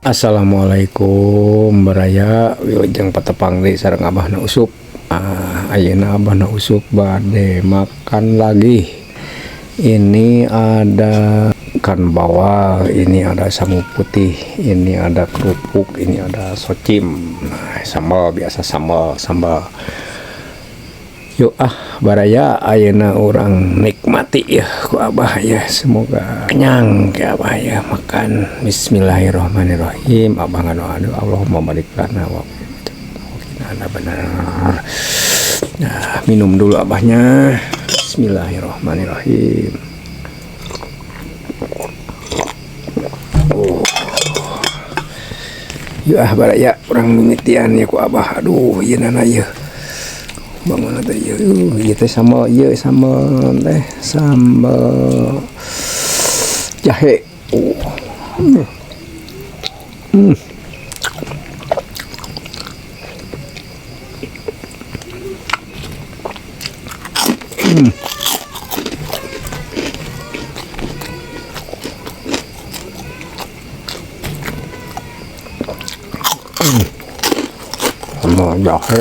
Assalamualaikum beraya wilujeng patepang di sareng abahna usup. Ayeuna abahna usup bade makan lagi. Ini ada ikan bawal, ini ada samu putih, ini ada kerupuk, ini ada socim. Sambal biasa, sambal. Yuk baraya ayeuna orang nikmati ya ku abah ya, semoga kenyang ke abah ya makan. Bismillahirrahmanirrahim. Abah ngano Allahumma barik lana wa qina benar. Nah, minum dulu abahnya. Bismillahirrahmanirrahim. Yuk baraya orang mimitian ya ku abah. Aduh ieu nana ieu bangun teh ieu teh sambal teh sambal jahe. Sambal jahe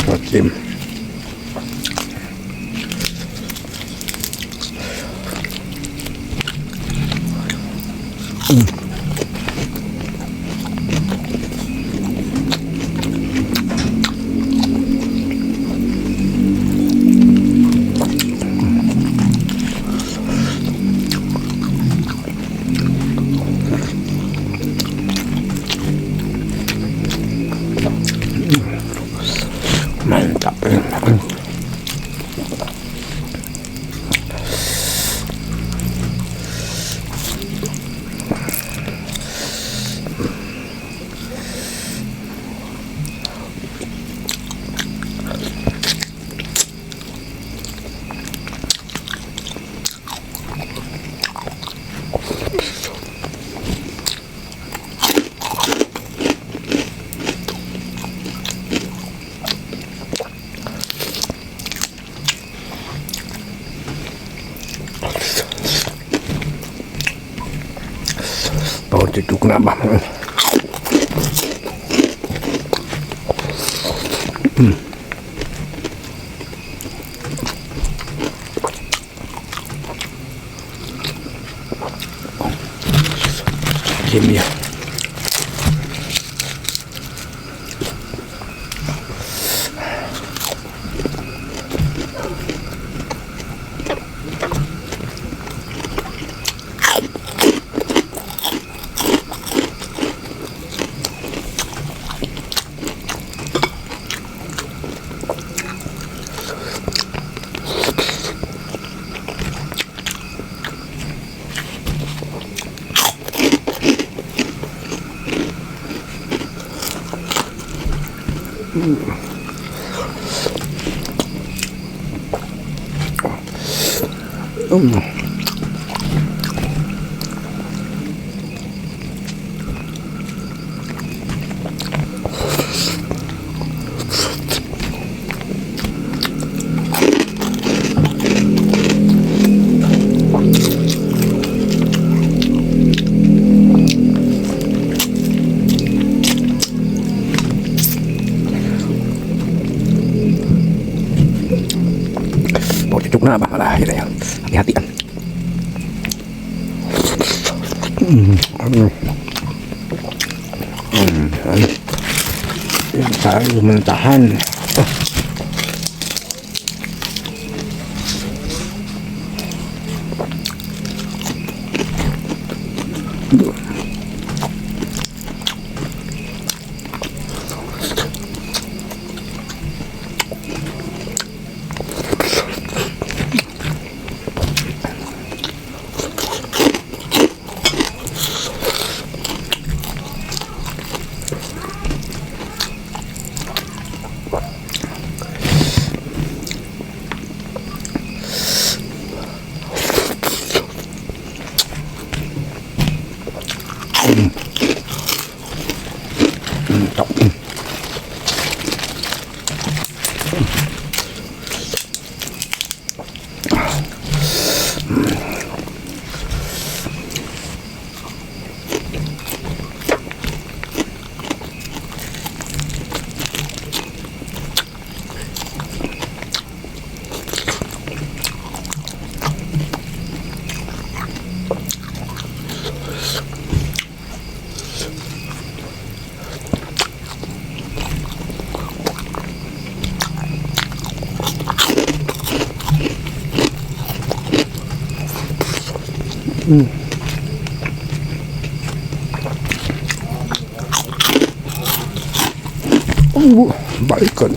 Socim. Mantap. Bau cucuk nabah. Kimia. na ba malah ya. Hati-hati kan. Harus mentahan. Balikan.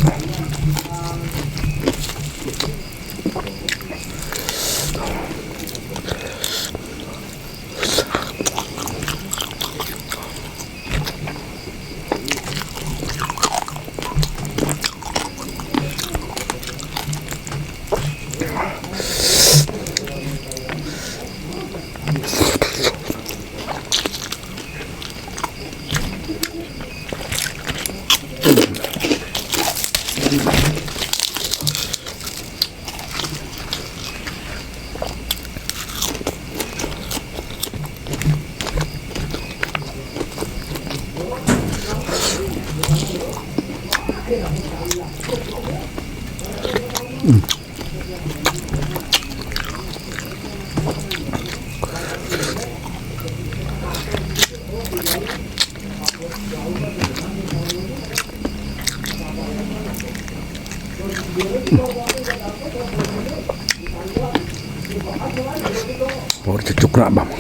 Baru cucuk nak bang.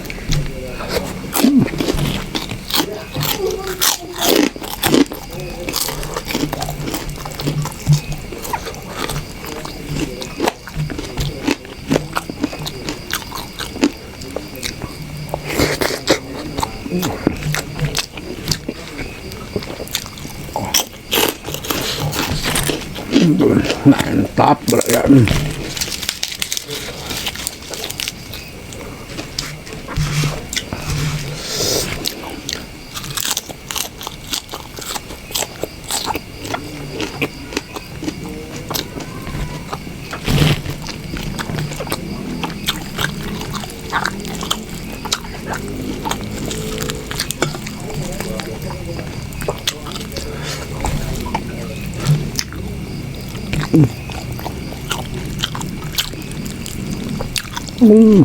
Mantap ya.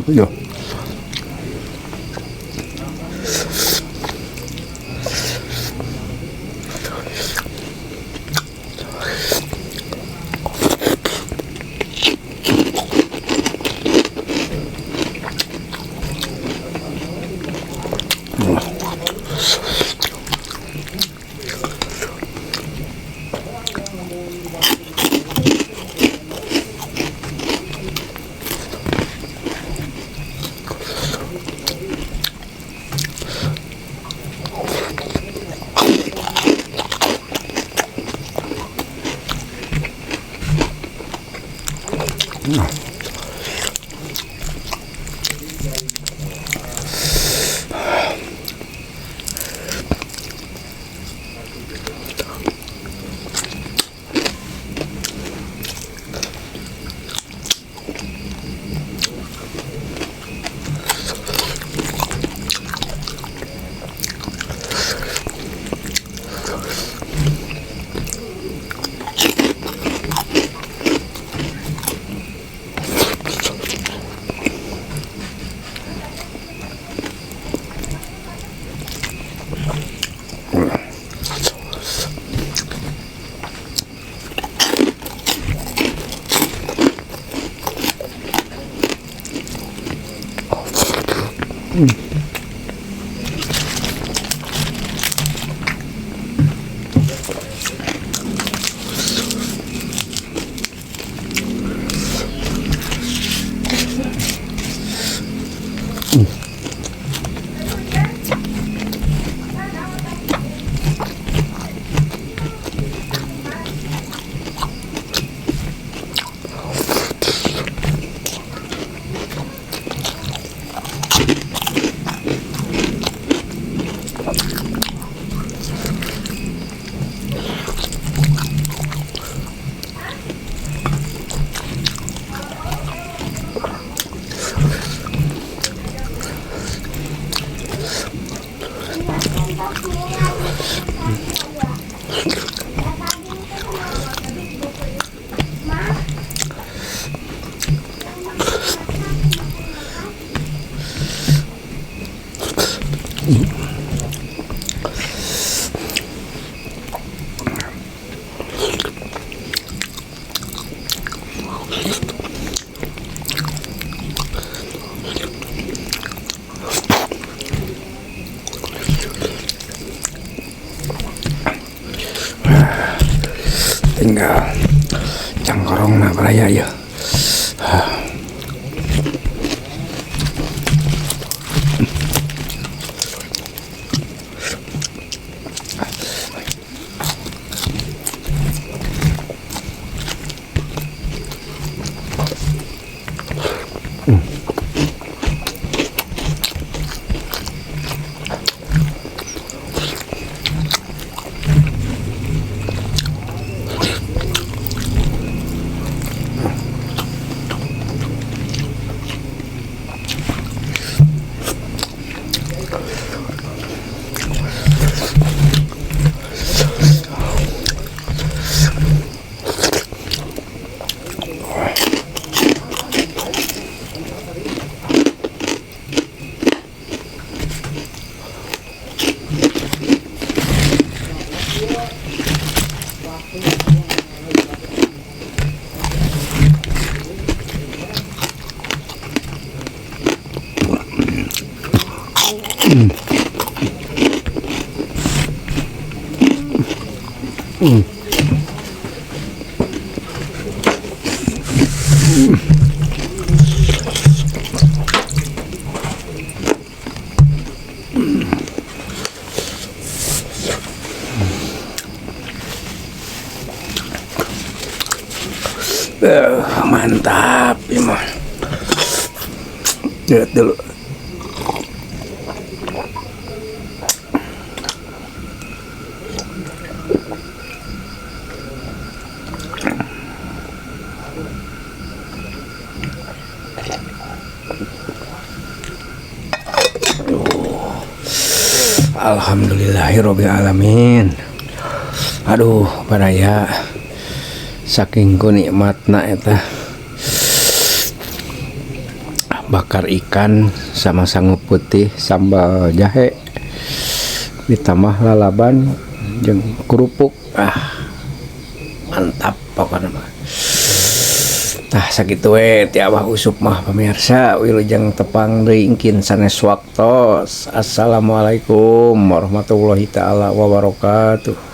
Ya. Tinggal cangkorong na beraya ya. Mantap ya. Lihat dulu. Alhamdulillahirabbil alamin. Aduh, baraya saking ku nikmatna eta bakar ikan sama sangu putih sambal jahe ditambah lalaban jeung kerupuk. Mantap pokoknya mah. Tah sakitu we ti Abah Usup mah pamirsa, wilujeng tepang deui engkin sanes waktos. Assalamualaikum warahmatullahi taala wabarakatuh.